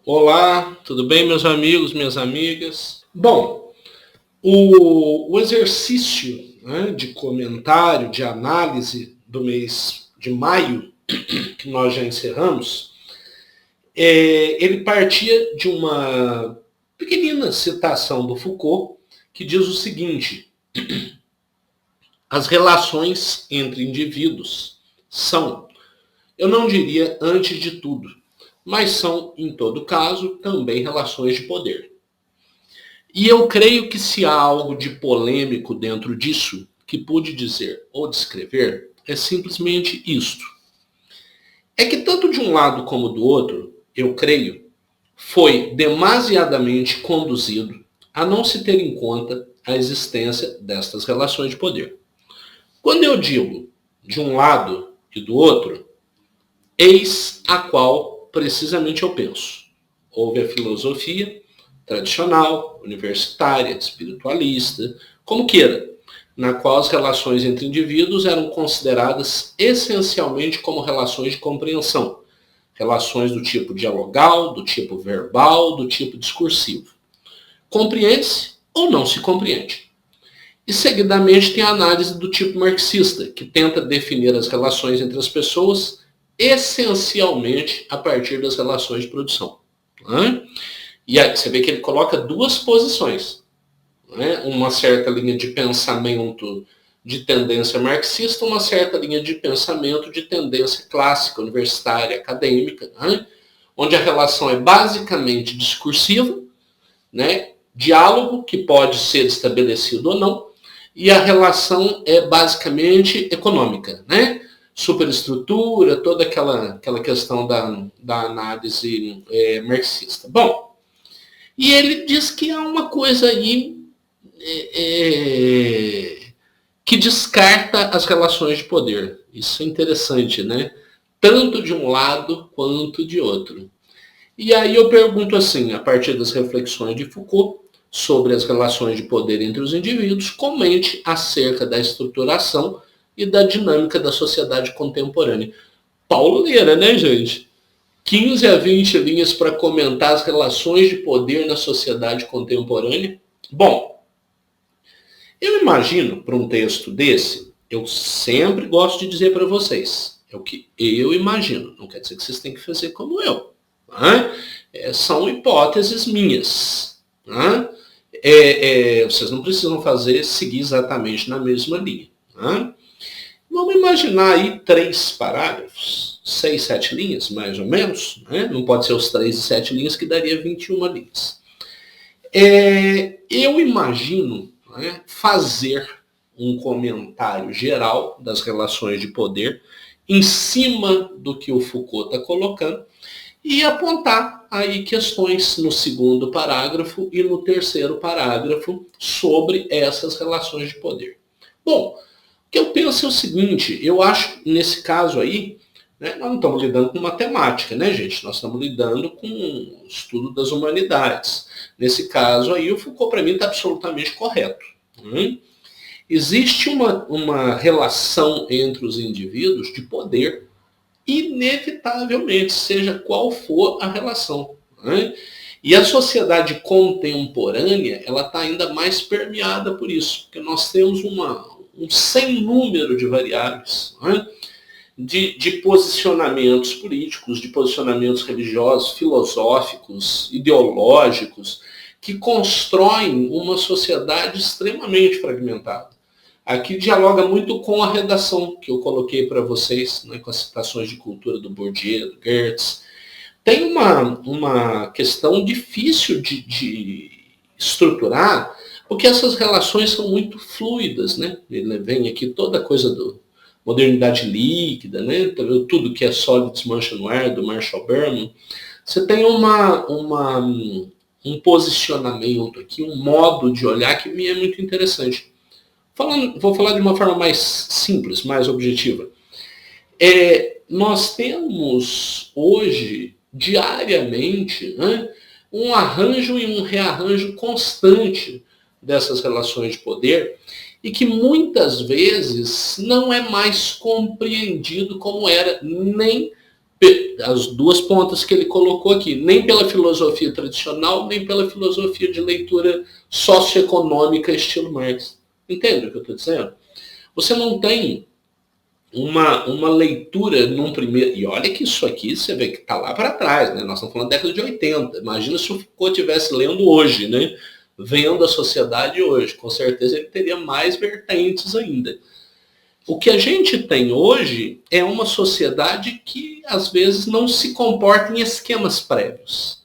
Olá, tudo bem, meus amigos, minhas amigas? Bom, o exercício, né, de comentário, de análise do mês de maio, que nós já encerramos, ele partia de uma pequenina citação do Foucault, que diz o seguinte: as relações entre indivíduos são, eu não diria antes de tudo, mas são, em todo caso, também relações de poder. E eu creio que se há algo de polêmico dentro disso, que pude dizer ou descrever, é simplesmente isto. É que tanto de um lado como do outro, eu creio, foi demasiadamente conduzido a não se ter em conta a existência destas relações de poder. Quando eu digo de um lado e do outro, eis a qual precisamente eu penso. Houve a filosofia tradicional, universitária, espiritualista, como queira, na qual as relações entre indivíduos eram consideradas essencialmente como relações de compreensão, relações do tipo dialogal, do tipo verbal, do tipo discursivo. Compreende-se ou não se compreende. E seguidamente tem a análise do tipo marxista, que tenta definir as relações entre as pessoas essencialmente a partir das relações de produção. E aí você vê que ele coloca duas posições. Né? Uma certa linha de pensamento de tendência marxista, uma certa linha de pensamento de tendência clássica, universitária, acadêmica, né? Onde a relação é basicamente discursiva, né? Diálogo que pode ser estabelecido ou não, e a relação é basicamente econômica, né? Superestrutura, toda aquela questão da análise marxista. Bom, e ele diz que há uma coisa aí que descarta as relações de poder. Isso é interessante, né? Tanto de um lado quanto de outro. E aí eu pergunto assim, a partir das reflexões de Foucault sobre as relações de poder entre os indivíduos, comente acerca da estruturação e da dinâmica da sociedade contemporânea. Pauleira, né, gente? 15 a 20 linhas para comentar as relações de poder na sociedade contemporânea. Bom, eu imagino para um texto desse, eu sempre gosto de dizer para vocês, é o que eu imagino, não quer dizer que vocês têm que fazer como eu. Né? São hipóteses minhas. Né? Vocês não precisam seguir exatamente na mesma linha. Né? Vamos imaginar aí 3 parágrafos, 6, 7 linhas, mais ou menos. Né? Não pode ser os 3 e 7 linhas, que daria 21 linhas. Eu imagino, né, fazer um comentário geral das relações de poder em cima do que o Foucault está colocando e apontar aí questões no segundo parágrafo e no terceiro parágrafo sobre essas relações de poder. Bom, o que eu penso é o seguinte, eu acho nesse caso aí, né, nós não estamos lidando com matemática, né, gente? Nós estamos lidando com o estudo das humanidades. Nesse caso aí, o Foucault, para mim, está absolutamente correto. Existe uma relação entre os indivíduos de poder, inevitavelmente, seja qual for a relação. Né? E a sociedade contemporânea, ela está ainda mais permeada por isso, porque nós temos um sem número de variáveis, né? de posicionamentos políticos, de posicionamentos religiosos, filosóficos, ideológicos, que constroem uma sociedade extremamente fragmentada. Aqui dialoga muito com a redação que eu coloquei para vocês, né, com as citações de cultura do Bourdieu, do Goethe. Tem uma questão difícil de estruturar, porque essas relações são muito fluidas. Né? Ele vem aqui toda a coisa do modernidade líquida, né? Tudo que é sólido desmancha no ar, do Marshall Berman. Você tem um posicionamento aqui, um modo de olhar que me é muito interessante. Vou falar de uma forma mais simples, mais objetiva. Nós temos hoje, diariamente, né, um arranjo e um rearranjo constante dessas relações de poder e que muitas vezes não é mais compreendido como era nem as duas pontas que ele colocou aqui, nem pela filosofia tradicional, nem pela filosofia de leitura socioeconômica estilo Marx. Entende o que eu estou dizendo? Você não tem uma leitura num primeiro... E olha que isso aqui você vê que está lá para trás, né? Nós estamos falando da década de 80. Imagina se o Foucault estivesse lendo hoje, né? Vendo a sociedade hoje. Com certeza ele teria mais vertentes ainda. O que a gente tem hoje é uma sociedade que, às vezes, não se comporta em esquemas prévios.